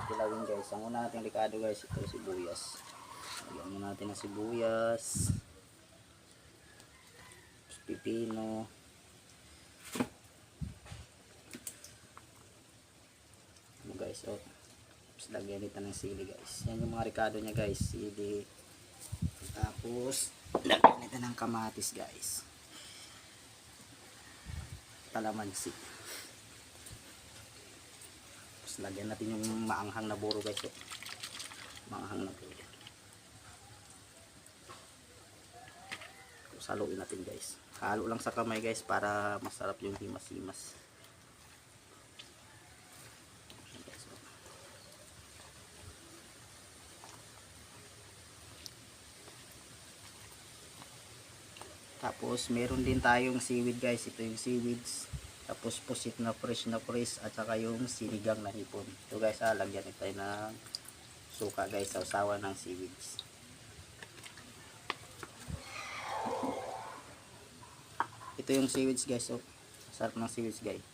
kilawin guys. Ang una nating likado guys, ito sibuyas. Lagyan muna natin ng sibuyas, pipino, guys. So tapos lagyan nito ng sili guys. Yan yung mga ricado niya guys, sili. Tapos lagyan nito ng kamatis guys, kalamansi. Tapos lagyan natin yung maanghang na buro guys. So, maanghang na buro. Tapos haluin natin guys. Halo lang sa kamay guys para masarap yung himas-himas. Tapos meron din tayong seaweed guys. Ito yung seaweeds. Tapos pusit na fresh at saka yung sinigang na hipon. Ito guys, lagyan ito ng suka guys, sausawan ng seaweeds. Ito yung seaweeds guys. So, sarap ng seaweeds guys.